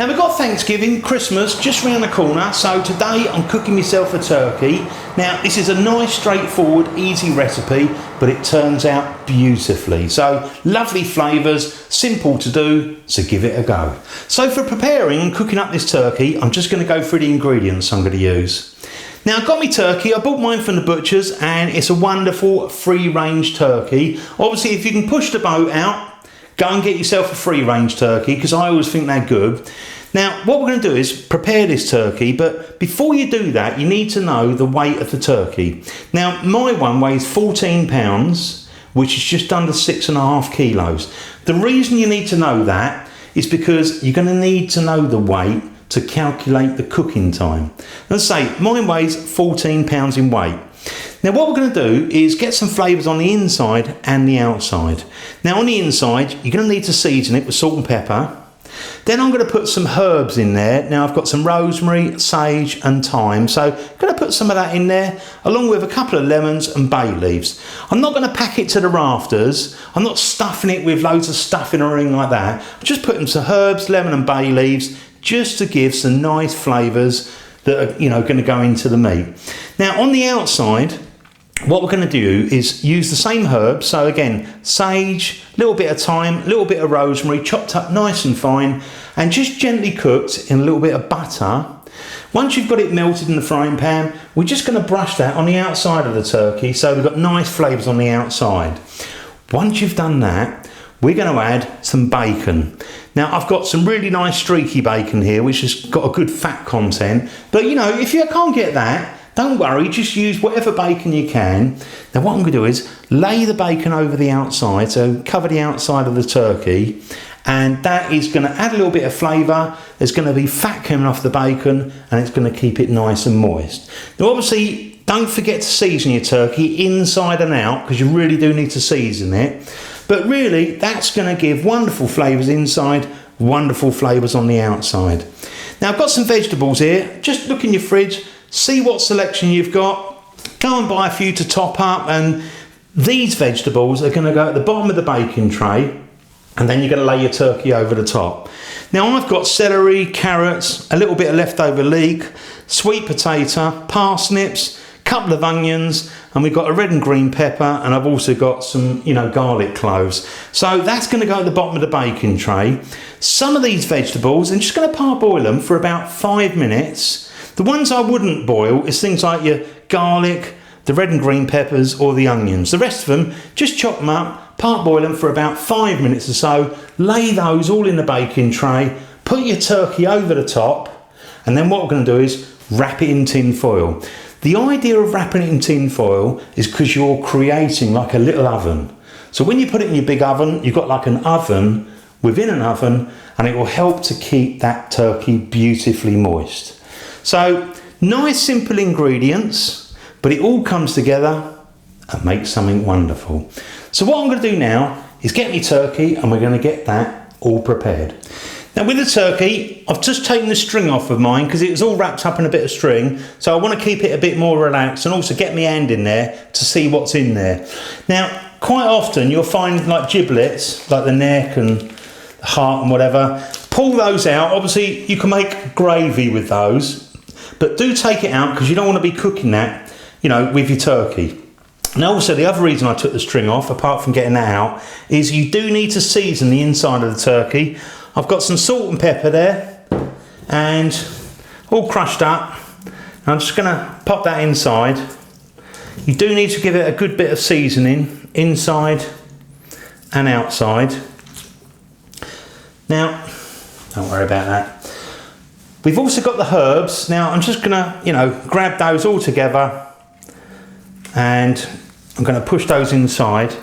Now we've got Thanksgiving, Christmas just round the corner, so today I'm cooking myself a turkey. Now this is a nice, straightforward, easy recipe, but it turns out beautifully. So lovely flavours, simple to do, so give it a go. So for preparing and cooking up this turkey, I'm just going to go through the ingredients I'm going to use. Now I've got my turkey, I bought mine from the butcher's and it's a wonderful free-range turkey. Obviously if you can push the boat out, go and get yourself a free-range turkey because I always think they're good. Now what we're going to do is prepare this turkey, but before you do that you need to know the weight of the turkey. Now my one weighs 14 pounds, which is just under 6.5 kilos. The reason you need to know that is because you're going to need to know the weight to calculate the cooking time. Let's say mine weighs 14 pounds in weight. Now what we're going to do is get some flavours on the inside and the outside. Now on the inside you're going to need to season it with salt and pepper. Then I'm going to put some herbs in there. Now I've got some rosemary, sage and thyme. So I'm going to put some of that in there along with a couple of lemons and bay leaves. I'm not going to pack it to the rafters. I'm not stuffing it with loads of stuffing or anything like that. I'm just putting some herbs, lemon and bay leaves just to give some nice flavours that are going to go into the meat. Now on the outside, what we're going to do is use the same herbs. So again, sage, a little bit of thyme, a little bit of rosemary, chopped up nice and fine, and just gently cooked in a little bit of butter. Once you've got it melted in the frying pan, we're just going to brush that on the outside of the turkey so we've got nice flavours on the outside. Once you've done that, we're going to add some bacon. Now I've got some really nice streaky bacon here which has got a good fat content, but if you can't get that, don't worry, just use whatever bacon you can. Now what I'm going to do is lay the bacon over the outside, so cover the outside of the turkey, and that is going to add a little bit of flavour. There's going to be fat coming off the bacon and it's going to keep it nice and moist. Now obviously don't forget to season your turkey inside and out because you really do need to season it. But really that's going to give wonderful flavours inside, wonderful flavours on the outside. Now I've got some vegetables here. Just look in your fridge, see what selection you've got, go and buy a few to top up, and these vegetables are going to go at the bottom of the baking tray and then you're going to lay your turkey over the top. Now I've got celery, carrots, a little bit of leftover leek, sweet potato, parsnips, couple of onions, and we've got a red and green pepper, and I've also got some garlic cloves. So that's going to go at the bottom of the baking tray. Some of these vegetables I'm just going to parboil them for about 5 minutes. The ones I wouldn't boil is things like your garlic, the red and green peppers or the onions. The rest of them, just chop them up, parboil them for about 5 minutes or so, lay those all in the baking tray, put your turkey over the top, and then what we're going to do is wrap it in tin foil. The idea of wrapping it in tin foil is because you're creating like a little oven. So when you put it in your big oven, you've got like an oven within an oven, and it will help to keep that turkey beautifully moist. So nice simple ingredients, but it all comes together and makes something wonderful. So what I'm going to do now is get me turkey and we're going to get that all prepared. Now with the turkey, I've just taken the string off of mine because it was all wrapped up in a bit of string, so I want to keep it a bit more relaxed and also get my hand in there to see what's in there. Now quite often you'll find like giblets, like the neck and the heart and whatever. Pull those out. Obviously you can make gravy with those, but do take it out because you don't want to be cooking that with your turkey. Now also the other reason I took the string off, apart from getting that out, is you do need to season the inside of the turkey. I've got some salt and pepper there and all crushed up. I'm just going to pop that inside. You do need to give it a good bit of seasoning inside and outside. Now don't worry about that. We've also got the herbs. Now I'm just going to grab those all together and I'm going to push those inside.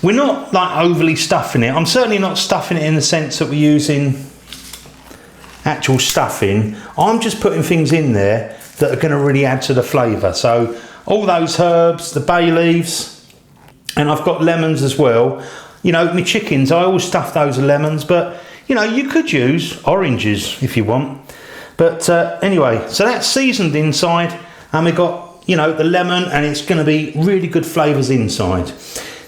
We're not like overly stuffing it. I'm certainly not stuffing it in the sense that we're using actual stuffing. I'm just putting things in there that are going to really add to the flavour. So all those herbs, the bay leaves, and I've got lemons as well. My chickens, I always stuff those with lemons, but you could use oranges if you want. But anyway, so that's seasoned inside, and we've got the lemon, and it's going to be really good flavours inside.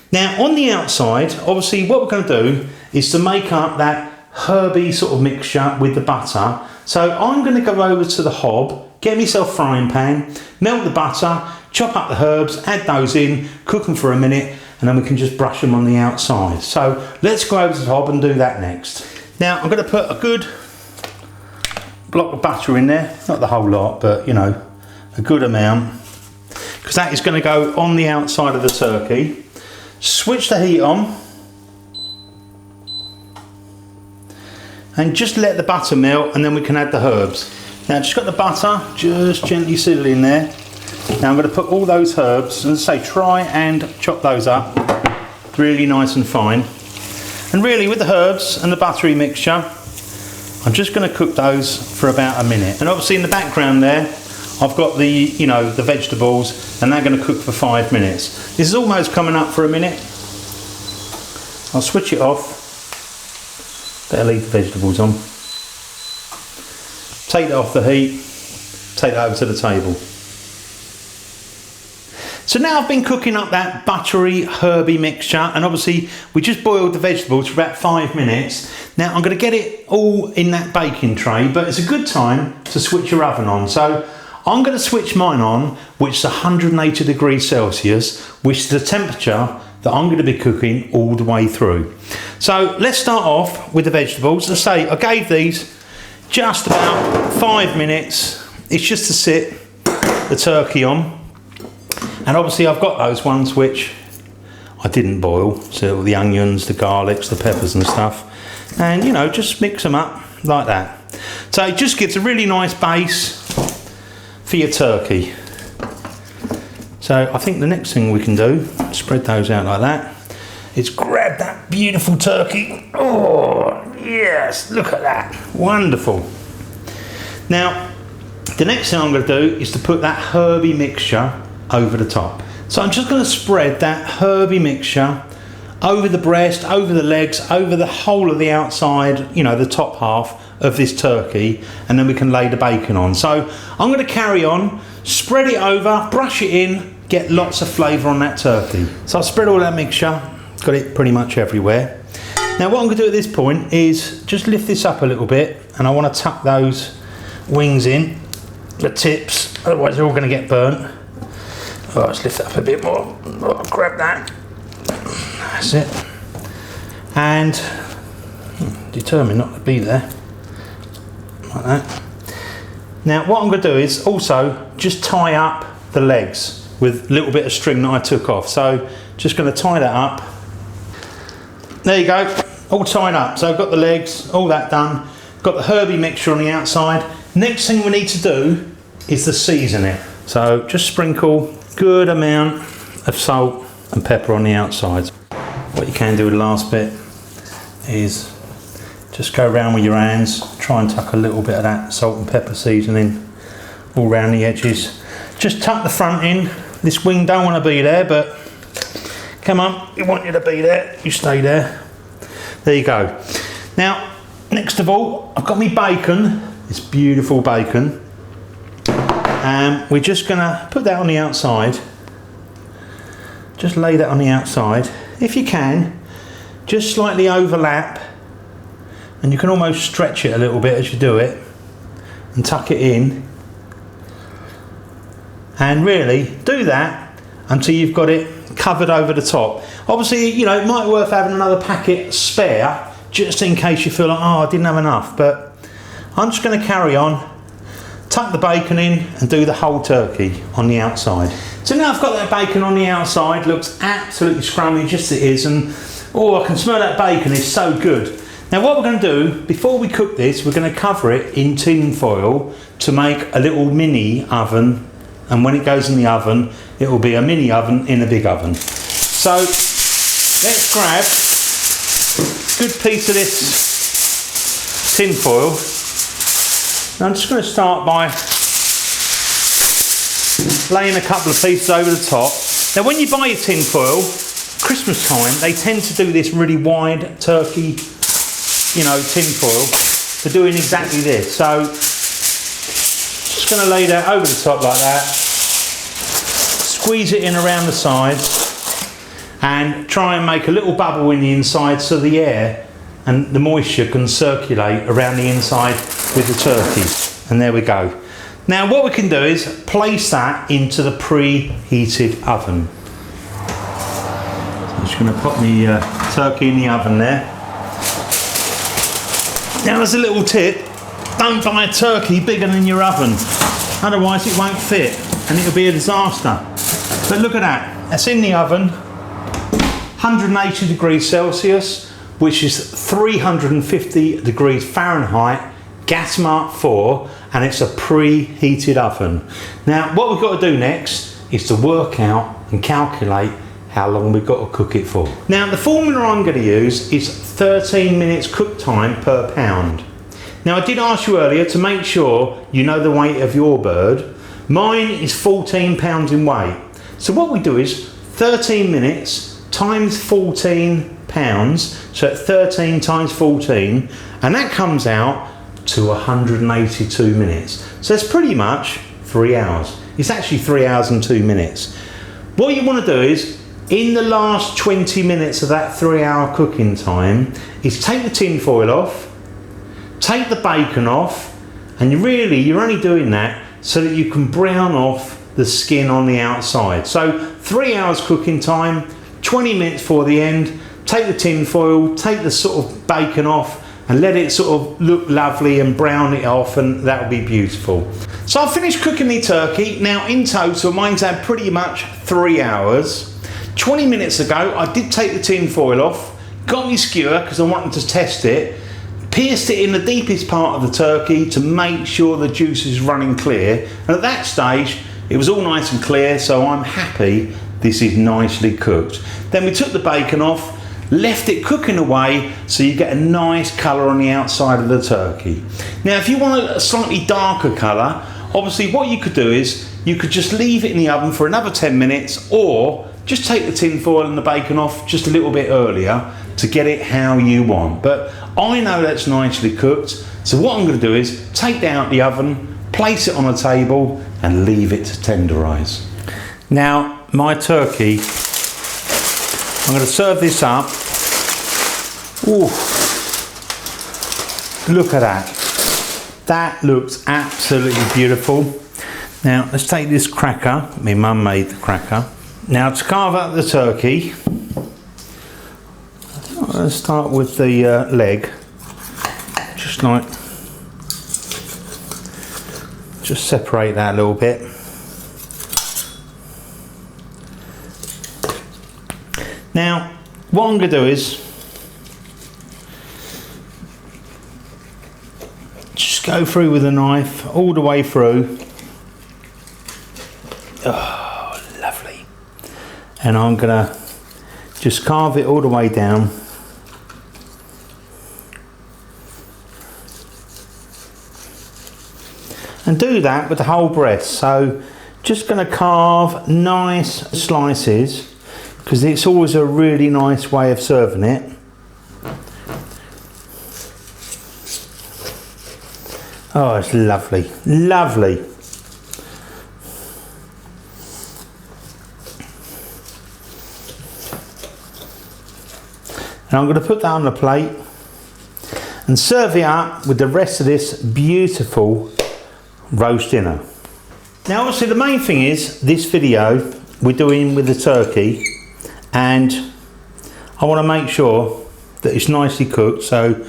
Now on the outside, obviously what we're going to do is to make up that herby sort of mixture with the butter. So I'm going to go over to the hob, get myself a frying pan, melt the butter, chop up the herbs, add those in, cook them for a minute, and then we can just brush them on the outside. So let's go over to the hob and do that next. Now I'm going to put a good block of butter in there, not the whole lot, but you know, a good amount, because that is going to go on the outside of the turkey. Switch the heat on and just let the butter melt, and then we can add the herbs. Now just got the butter just gently sizzling there. Now I'm going to put all those herbs, and as I say, try and chop those up really nice and fine. And really with the herbs and the buttery mixture, I'm just going to cook those for about a minute. And obviously in the background there, I've got the, you know, the vegetables, and they're going to cook for 5 minutes. This is almost coming up for a minute. I'll switch it off. Better leave the vegetables on. Take that off the heat, take that over to the table. So now I've been cooking up that buttery, herby mixture, and obviously we just boiled the vegetables for about 5 minutes. Now I'm going to get it all in that baking tray, but it's a good time to switch your oven on. So I'm going to switch mine on, which is 180 degrees Celsius, which is the temperature that I'm going to be cooking all the way through. So let's start off with the vegetables. As I say, I gave these just about 5 minutes. It's just to sit the turkey on. And obviously I've got those ones which I didn't boil. So the onions, the garlics, the peppers and stuff. And you know, just mix them up like that. So it just gives a really nice base for your turkey. So I think the next thing we can do, spread those out like that, is grab that beautiful turkey. Oh yes, look at that, wonderful. Now the next thing I'm going to do is to put that herby mixture over the top. So I'm just going to spread that herby mixture over the breast, over the legs, over the whole of the outside, you know, the top half of this turkey, and then we can lay the bacon on. So I'm going to carry on, spread it over, brush it in, get lots of flavour on that turkey. So I've spread all that mixture, got it pretty much everywhere. Now what I'm going to do at this point is just lift this up a little bit, and I want to tuck those wings in, the tips, otherwise they're all going to get burnt. Oh, let's lift it up a bit more. Oh, grab that. That's it. And determined not to be there. Like that. Now what I'm going to do is also just tie up the legs with a little bit of string that I took off. So just going to tie that up. There you go, all tied up. So I've got the legs, all that done. Got the herby mixture on the outside. Next thing we need to do is to season it. So just sprinkle a good amount of salt and pepper on the outside. What you can do with the last bit is just go around with your hands, try and tuck a little bit of that salt and pepper seasoning all around the edges. Just tuck the front in. This wing don't want to be there, but come on, we want you to be there. You stay there. There you go. Now, next of all, I've got me bacon, this beautiful bacon. And we're just going to put that on the outside. Just lay that on the outside. If you can, just slightly overlap, and you can almost stretch it a little bit as you do it, and tuck it in. And really do that until you've got it covered over the top. Obviously, you know, it might be worth having another packet spare just in case you feel like, oh, I didn't have enough. But I'm just going to carry on, tuck the bacon in and do the whole turkey on the outside. So now I've got that bacon on the outside, looks absolutely scrummy just as it is, and oh, I can smell that bacon, it's so good. Now what we're going to do, before we cook this, we're going to cover it in tin foil to make a little mini oven, and when it goes in the oven, it will be a mini oven in a big oven. So let's grab a good piece of this tin foil. Now I'm just going to start by laying a couple of pieces over the top. Now when you buy your tin foil, Christmas time, they tend to do this really wide turkey, you know, tin foil for doing exactly this. So just going to lay that over the top like that, squeeze it in around the sides, and try and make a little bubble in the inside so the air and the moisture can circulate around the inside with the turkey. And there we go. Now what we can do is place that into the preheated oven. So I'm just going to put the turkey in the oven there. Now there's a little tip, don't buy a turkey bigger than your oven, otherwise it won't fit and it'll be a disaster. But look at that, that's in the oven, 180 degrees Celsius, which is 350 degrees Fahrenheit, gas mark 4, and it's a preheated oven. Now what we've got to do next is to work out and calculate how long we've got to cook it for. Now the formula I'm going to use is 13 minutes cook time per pound. Now I did ask you earlier to make sure you know the weight of your bird. Mine is 14 pounds in weight. So what we do is 13 minutes times 14 pounds, so 13 times 14, and that comes out to 182 minutes. So it's pretty much 3 hours. It's actually 3 hours and 2 minutes. What you want to do is, in the last 20 minutes of that 3 hour cooking time, is take the tin foil off, take the bacon off, and you're only doing that so that you can brown off the skin on the outside. So 3 hours cooking time, 20 minutes for the end, take the tin foil, take the sort of bacon off, and let it sort of look lovely and brown it off, and that'll be beautiful. So I've finished cooking the turkey. Now in total, mine's had pretty much 3 hours. 20 minutes ago, I did take the tin foil off, got my skewer because I wanted to test it, pierced it in the deepest part of the turkey to make sure the juice is running clear. And at that stage, it was all nice and clear, so I'm happy this is nicely cooked. Then we took the bacon off, left it cooking away so you get a nice colour on the outside of the turkey. Now if you want a slightly darker colour, obviously what you could do is you could just leave it in the oven for another 10 minutes, or just take the tin foil and the bacon off just a little bit earlier to get it how you want. But I know that's nicely cooked, so what I'm going to do is take that out the oven, place it on a table and leave it to tenderise. Now my turkey, I'm going to serve this up. Ooh, look at that. That looks absolutely beautiful. Now let's take this cracker. My mum made the cracker. Now to carve up the turkey, I'm going to start with the leg. Just separate that a little bit. Now what I'm going to do is just go through with a knife all the way through. Oh, lovely. And I'm going to just carve it all the way down. And do that with the whole breast. So just going to carve nice slices, because it's always a really nice way of serving it. Oh, it's lovely, lovely. And I'm going to put that on the plate and serve it up with the rest of this beautiful roast dinner. Now obviously the main thing is this video we're doing with the turkey, and I want to make sure that it's nicely cooked. So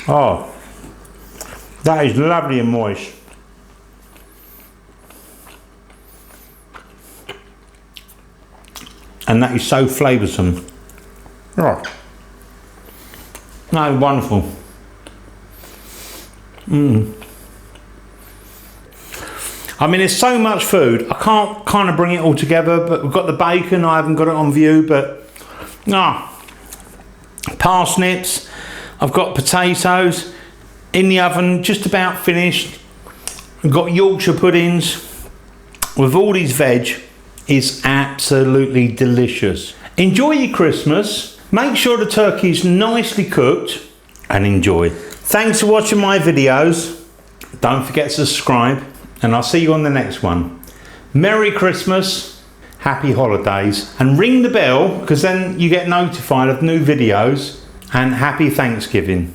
oh, that is lovely and moist. And that is so flavoursome. Oh, that is wonderful. I mean, there's so much food. I can't kind of bring it all together, but we've got the bacon. I haven't got it on view, but parsnips. I've got potatoes in the oven, just about finished. We've got Yorkshire puddings with all these veg. Is absolutely delicious. Enjoy your Christmas. Make sure the turkey's nicely cooked and enjoy. Thanks for watching my videos. Don't forget to subscribe, and I'll see you on the next one. Merry Christmas happy holidays, and ring the bell because then you get notified of new videos, and happy Thanksgiving.